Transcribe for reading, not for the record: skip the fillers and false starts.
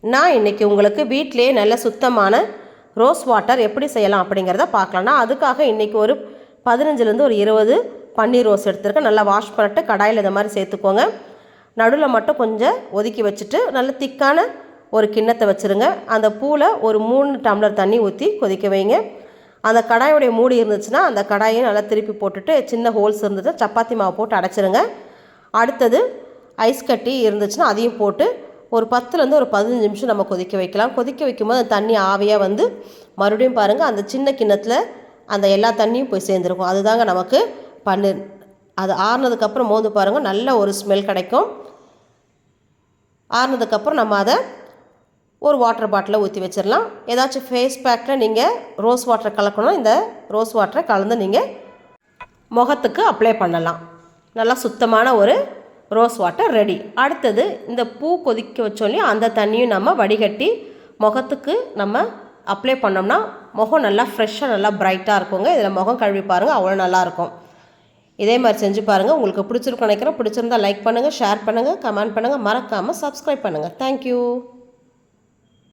நான் இன்றைக்கி உங்களுக்கு வீட்டிலே நல்ல சுத்தமான ரோஸ் வாட்டர் எப்படி செய்யலாம் அப்படிங்கிறத பார்க்கலாம்னா அதுக்காக இன்றைக்கி ஒரு 15லேருந்து ஒரு 20 பன்னீர் ரோஸ் எடுத்துருக்கேன். நல்லா வாஷ் பண்ணிட்டு கடாயில் இதை மாதிரி சேர்த்துக்கோங்க. நடுவில் மட்டும் கொஞ்சம் ஒதுக்கி வச்சுட்டு நல்ல திக்கான ஒரு கிண்ணத்தை வச்சுருங்க. அந்த பூவில் ஒரு 3 டம்ளர் தண்ணி ஊற்றி கொதிக்க வைங்க. அந்த கடாயோடைய மூடி இருந்துச்சுன்னா அந்த கடாயை நல்லா திருப்பி போட்டுட்டு சின்ன ஹோல்ஸ் இருந்துட்டு சப்பாத்தி மாவு போட்டு அடைச்சிருங்க. அடுத்தது ஐஸ் கட்டி இருந்துச்சுன்னா அதையும் போட்டு ஒரு 10லேருந்து ஒரு 15 நிமிஷம் நம்ம கொதிக்க வைக்கலாம். கொதிக்க வைக்கும்போது அந்த தண்ணி ஆவியாக வந்து மறுபடியும் பாருங்கள் அந்த சின்ன கிண்ணத்தில் அந்த எல்லா தண்ணியும் போய் சேர்ந்துருக்கும். அதுதாங்க நமக்கு பன்னீர். அது ஆறுனதுக்கப்புறம் மோந்து பாருங்கள், நல்ல ஒரு ஸ்மெல் கிடைக்கும். ஆறுனதுக்கப்புறம் நம்ம அதை ஒரு வாட்டர் பாட்டிலில் ஊற்றி வச்சிடலாம். ஏதாச்சும் ஃபேஸ் பேக்கில் நீங்கள் ரோஸ் வாட்டரை கலக்கணும், இந்த ரோஸ் வாட்டரை கலந்து நீங்கள் முகத்துக்கு அப்ளை பண்ணலாம். நல்லா சுத்தமான ஒரு ரோஸ் வாட்டர் ரெடி. அடுத்தது இந்த பூ கொதிக்க வச்சோன்னே அந்த தண்ணியும் நம்ம வடிகட்டி முகத்துக்கு நம்ம அப்ளை பண்ணோம்னா முகம் நல்லா ஃப்ரெஷ்ஷாக நல்லா பிரைட்டாக இருக்குங்க. இதில் முகம் கழுவி பாருங்கள், அவ்வளோ நல்லாயிருக்கும். இதே மாதிரி செஞ்சு பாருங்கள். உங்களுக்கு பிடிச்சிருக்கும் நினைக்கிறேன். பிடிச்சிருந்தால் லைக் பண்ணுங்கள், ஷேர் பண்ணுங்கள், கமெண்ட் பண்ணுங்கள், மறக்காமல் சப்ஸ்கிரைப் பண்ணுங்கள். தேங்க்யூ.